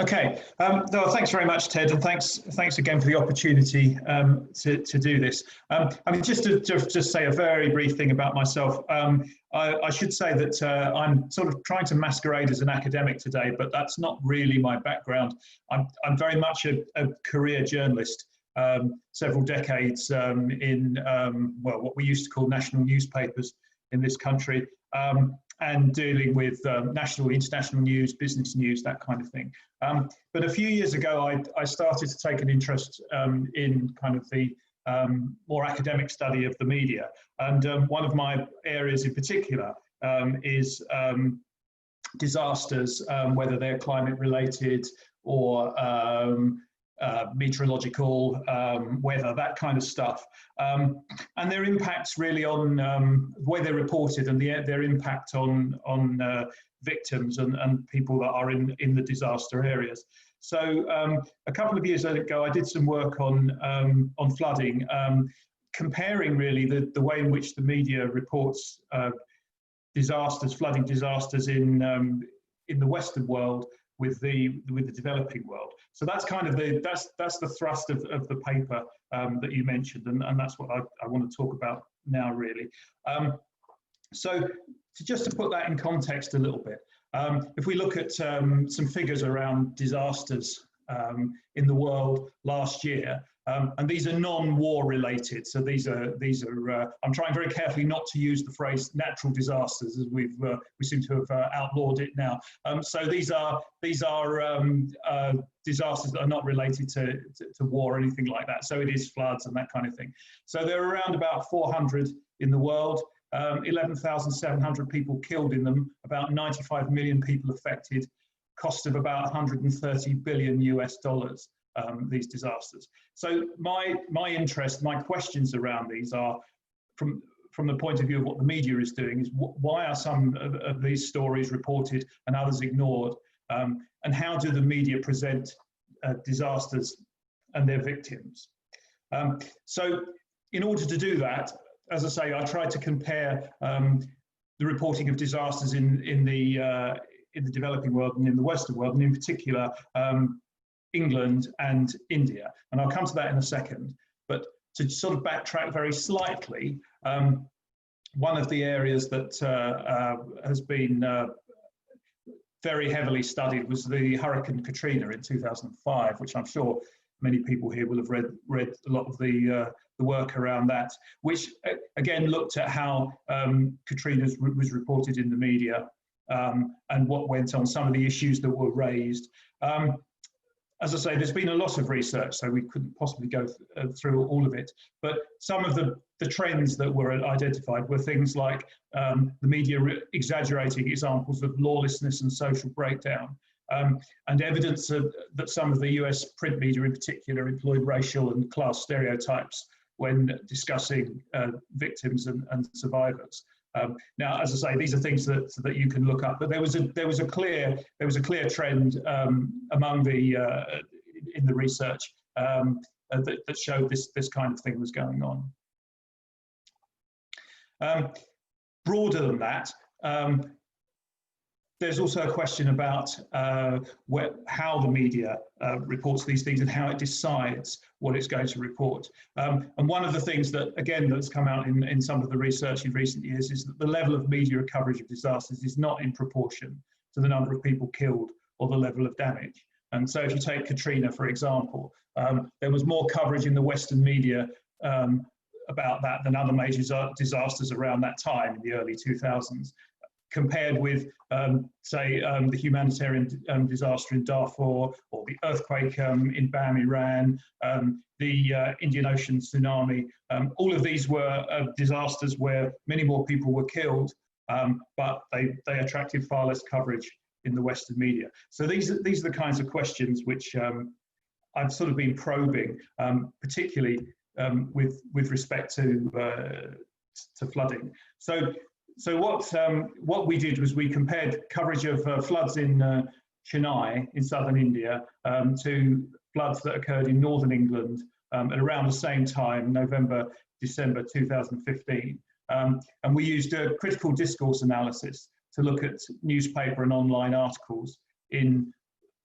Okay, no, thanks very much, Ted, and thanks again for the opportunity to do this. I mean, just to say a very brief thing about myself. I should say that I'm sort of trying to masquerade as an academic today, but that's not really my background. I'm very much a career journalist. Several decades in well, what we used to call national newspapers in this country. And dealing with national, international news, business news, that kind of thing. But a few years ago, I started to take an interest in kind of the more academic study of the media. And one of my areas in particular is disasters, whether they're climate related or meteorological, weather, that kind of stuff, and their impacts really on the way they're reported and their impact on victims and people that are in the disaster areas. So a couple of years ago, I did some work on flooding, comparing really the way in which the media reports disasters, flooding disasters in the Western world with the developing world. So that's kind of that's the thrust of the paper that you mentioned, and that's what I want to talk about now, really. So just to put that in context a little bit, if we look at some figures around disasters in the world last year, and these are non-war related. So these are I'm trying very carefully not to use the phrase natural disasters, as we seem to have outlawed it now. So these are disasters that are not related to war or anything like that. So it is floods and that kind of thing. So there are around about 400 in the world. 11,700 people killed in them, about 95 million people affected, cost of about 130 billion US dollars. These disasters. So my interest, my questions around these are from the point of view of what the media is doing, is why are some of these stories reported and others ignored, and how do the media present disasters and their victims? So in order to do that, as I say, I tried to compare the reporting of disasters in the developing world and in the Western world, and in particular England and India, and I'll come to that in a second. But to sort of backtrack very slightly, one of the areas that has been very heavily studied was the Hurricane Katrina in 2005, which I'm sure many people here will have read a lot of the work around that, which again looked at how Katrina was reported in the media and what went on, some of the issues that were raised. As I say, there's been a lot of research, so we couldn't possibly go through all of it. But some of the trends that were identified were things like the media exaggerating examples of lawlessness and social breakdown, and evidence that some of the US print media in particular employed racial and class stereotypes when discussing victims and survivors. Now, as I say, these are things that you can look up, but there was a clear trend among in the research that showed this kind of thing was going on. Broader than that, there's also a question about how the media reports these things and how it decides what it's going to report. And one of the things that, again, that's come out in some of the research in recent years is that the level of media coverage of disasters is not in proportion to the number of people killed or the level of damage. And so if you take Katrina, for example, there was more coverage in the Western media about that than other major disasters around that time in the early 2000s. Compared with, say, the humanitarian disaster in Darfur, or the earthquake in Bam, Iran, the Indian Ocean tsunami. All of these were disasters where many more people were killed, but they attracted far less coverage in the Western media. So these are the kinds of questions which I've sort of been probing, particularly with respect to flooding. So what we did was we compared coverage of floods in Chennai in southern India to floods that occurred in northern England at around the same time, November, December 2015. And we used a critical discourse analysis to look at newspaper and online articles in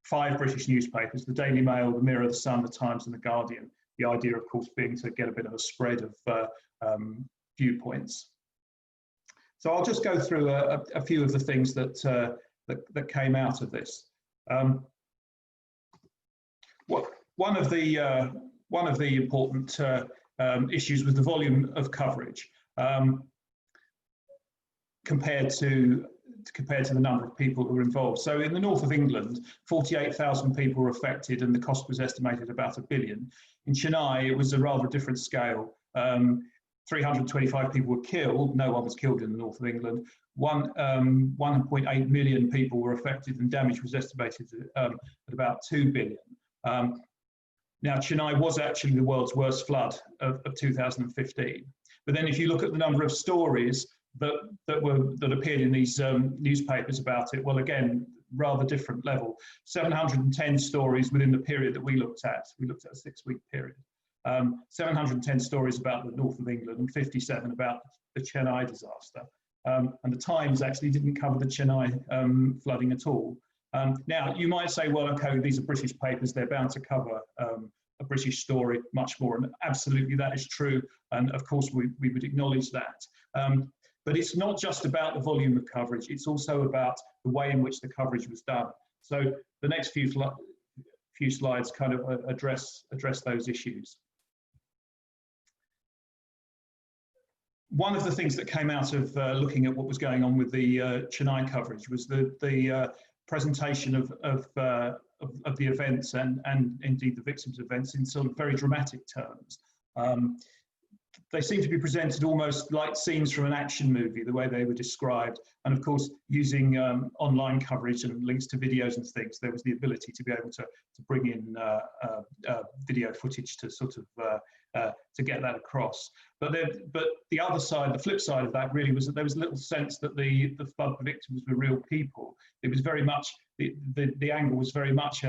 5 British newspapers, the Daily Mail, the Mirror, the Sun, the Times and the Guardian. The idea, of course, being to get a bit of a spread of viewpoints. So I'll just go through a few of the things that came out of this. One of the important issues was the volume of coverage compared to the number of people who were involved. So in the north of England, 48,000 people were affected and the cost was estimated about £1 billion. In Chennai, it was a rather different scale. 325 people were killed. No one was killed in the north of England. 1.8 million people were affected and damage was estimated at about 2 billion. Now, Chennai was actually the world's worst flood of 2015. But then if you look at the number of stories that appeared in these newspapers about it, well, again, rather different level. 710 stories within the period that we looked at. We looked at a 6-week period. 710 stories about the north of England and 57 about the Chennai disaster. And the Times actually didn't cover the Chennai flooding at all. Now, you might say, well, okay, these are British papers, they're bound to cover a British story much more, and absolutely that is true, and of course we would acknowledge that. But it's not just about the volume of coverage, it's also about the way in which the coverage was done. So the next few slides kind of address those issues. One of the things that came out of looking at what was going on with the Chennai coverage was the presentation of the events and indeed the victims' events in sort of very dramatic terms. They seem to be presented almost like scenes from an action movie, the way they were described. And of course, using online coverage and links to videos and things, there was the ability to be able to bring in video footage to sort of to get that across. But the other side, the flip side of that really was that there was little sense that the flood victims were real people. It was very much, the angle was very much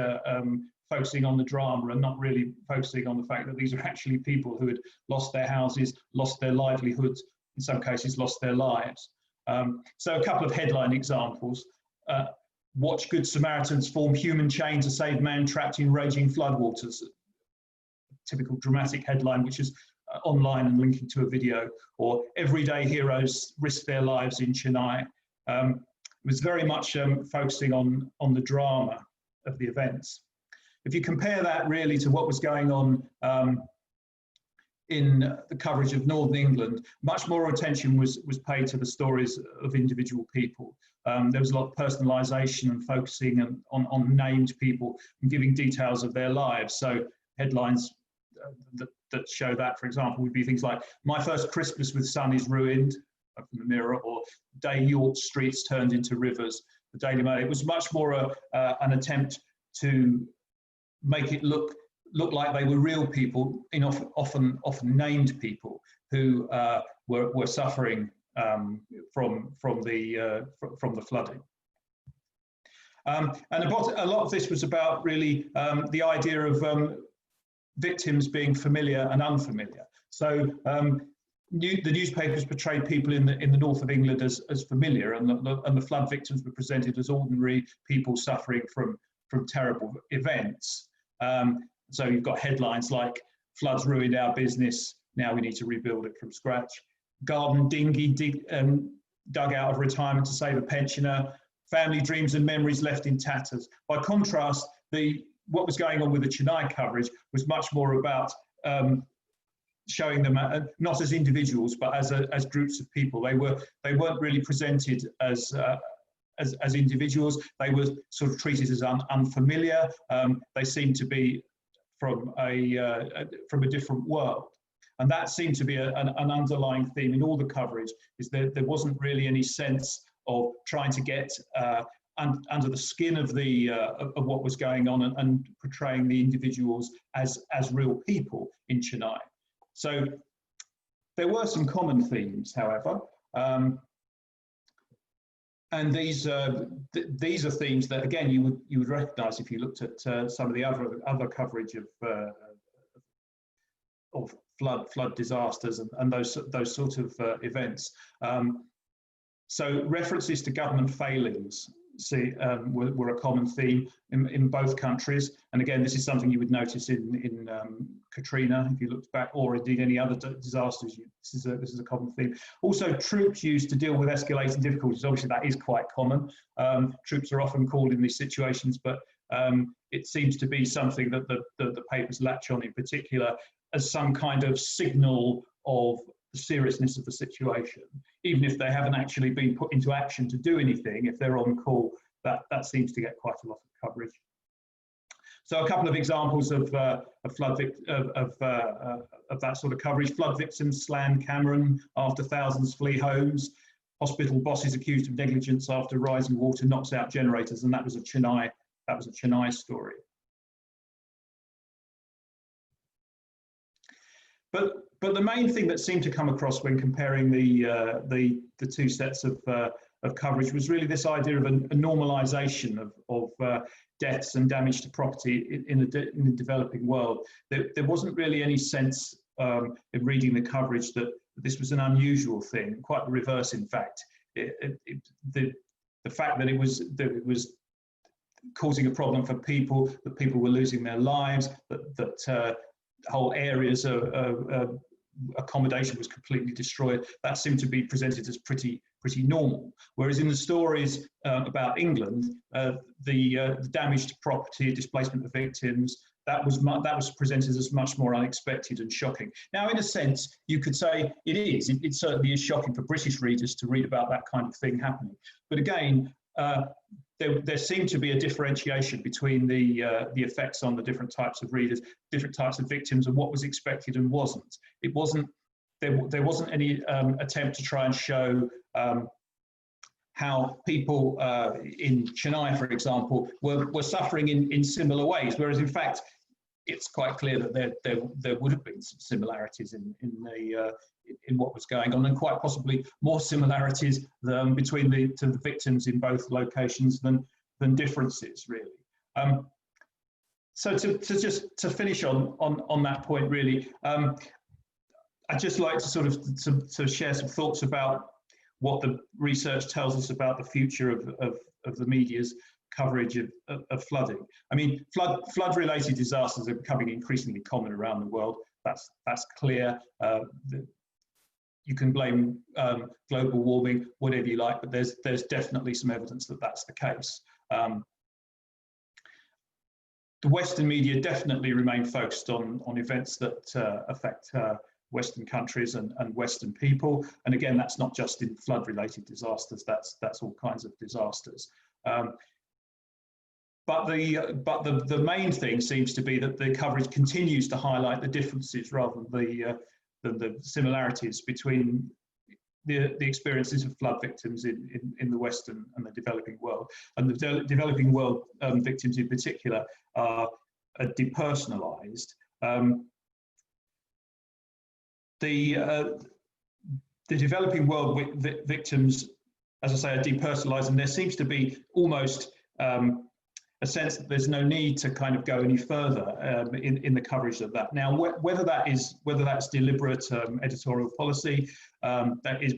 focusing on the drama and not really focusing on the fact that these are actually people who had lost their houses, lost their livelihoods, in some cases lost their lives. So a couple of headline examples. Watch Good Samaritans form human chain to save man trapped in raging floodwaters. Typical dramatic headline, which is online and linking to a video. Or everyday heroes risk their lives in Chennai. It was very much focusing on the drama of the events. If you compare that really to what was going on in the coverage of Northern England, much more attention was paid to the stories of individual people. There was a lot of personalisation and focusing on named people and giving details of their lives. So headlines that show that, for example, would be things like, "My first Christmas with son is ruined," from the Mirror, or "Day York streets turned into rivers," the Daily Mail. It was much more an attempt to make it look like they were real people, often named people who were suffering from the flooding. And a lot of this was about really the idea of victims being familiar and unfamiliar. So the newspapers portrayed people in the north of England as familiar, and the flood victims were presented as ordinary people suffering from terrible events. So you've got headlines like "Floods ruined our business, now we need to rebuild it from scratch." "Garden dinghy dug out of retirement to save a pensioner." "Family dreams and memories left in tatters." By contrast, what was going on with the Chennai coverage was much more about showing them not as individuals but as groups of people. They weren't really presented as individuals. They were sort of treated as unfamiliar. They seemed to be from a different world, and that seemed to be an underlying theme in all the coverage. Is that there wasn't really any sense of trying to get under the skin of what was going on and portraying the individuals as real people in Chennai. So there were some common themes, however. And these are themes that, again, you would recognise if you looked at some of the other coverage of flood disasters and those sort of events. So references to government failings were a common theme in both countries. And again, this is something you would notice in Katrina, if you looked back, or indeed any other disasters. This is a common theme. Also, troops used to deal with escalating difficulties. Obviously, that is quite common. Troops are often called in these situations, but it seems to be something that the papers latch on in particular as some kind of signal of the seriousness of the situation, even if they haven't actually been put into action to do anything. If they're on call, that seems to get quite a lot of coverage. So a couple of examples of that sort of coverage: flood victims slam Cameron after thousands flee homes. Hospital bosses accused of negligence after rising water knocks out generators, and that was a Chennai story. But the main thing that seemed to come across when comparing the two sets of coverage was really this idea of a normalisation of deaths and damage to property in the developing world. There wasn't really any sense in reading the coverage that this was an unusual thing. Quite the reverse, in fact. The fact that it was causing a problem for people, that people were losing their lives, that whole areas of accommodation was completely destroyed, that seemed to be presented as pretty normal. Whereas in the stories about England, the damage to property, displacement of victims, that was presented as much more unexpected and shocking. Now, in a sense, you could say it is. It certainly is shocking for British readers to read about that kind of thing happening. But again, there seemed to be a differentiation between the effects on the different types of readers, different types of victims, and what was expected and wasn't. There wasn't any attempt to try and show how people in Chennai, for example, were suffering in similar ways, whereas in fact it's quite clear that there would have been some similarities in what was going on, and quite possibly more similarities between the victims in both locations than differences, really. So to finish on that point, really, I'd just like to sort of to share some thoughts about what the research tells us about the future of the media's coverage of flooding. I mean, flood-related disasters are becoming increasingly common around the world. That's clear. You can blame global warming, whatever you like, but there's definitely some evidence that that's the case. The Western media definitely remain focused on events that affect Western countries and Western people, and again, that's not just in flood-related disasters. That's all kinds of disasters. But the main thing seems to be that the coverage continues to highlight the differences rather than the similarities between the experiences of flood victims in the Western and the developing world. And the developing world victims in particular are depersonalized. The developing world victims, as I say, are depersonalized, and there seems to be almost a sense that there's no need to kind of go any further in the coverage of that. Now, whether that's deliberate editorial policy, that is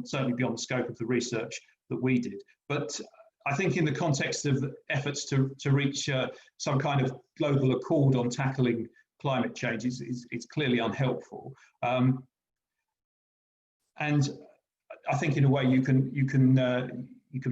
certainly beyond the scope of the research that we did. But I think in the context of efforts to reach some kind of global accord on tackling climate change, it's clearly unhelpful. And I think in a way you can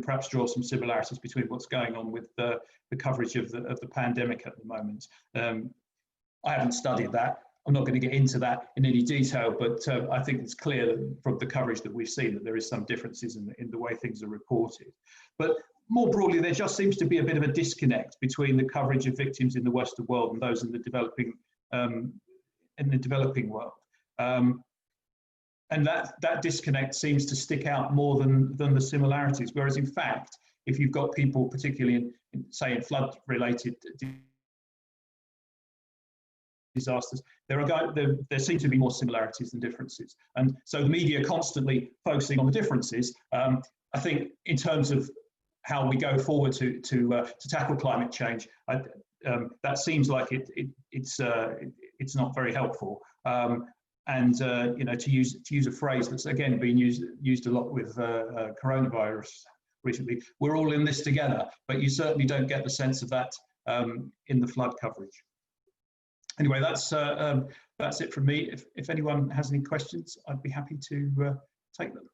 perhaps draw some similarities between what's going on with the coverage of the pandemic at the moment. I haven't studied that. I'm not going to get into that in any detail, but I think it's clear that from the coverage that we've seen that there is some differences in the way things are reported. But more broadly, there just seems to be a bit of a disconnect between the coverage of victims in the Western world and those in the developing world. And that disconnect seems to stick out more than the similarities. Whereas in fact, if you've got people, particularly in flood-related disasters, there seem to be more similarities than differences. And so the media constantly focusing on the differences. I think in terms of how we go forward to tackle climate change, that seems like it's not very helpful. And you know, to use a phrase that's again been used a lot with coronavirus recently. We're all in this together, but you certainly don't get the sense of that in the flood coverage. Anyway, that's it from me. If anyone has any questions, I'd be happy to take them.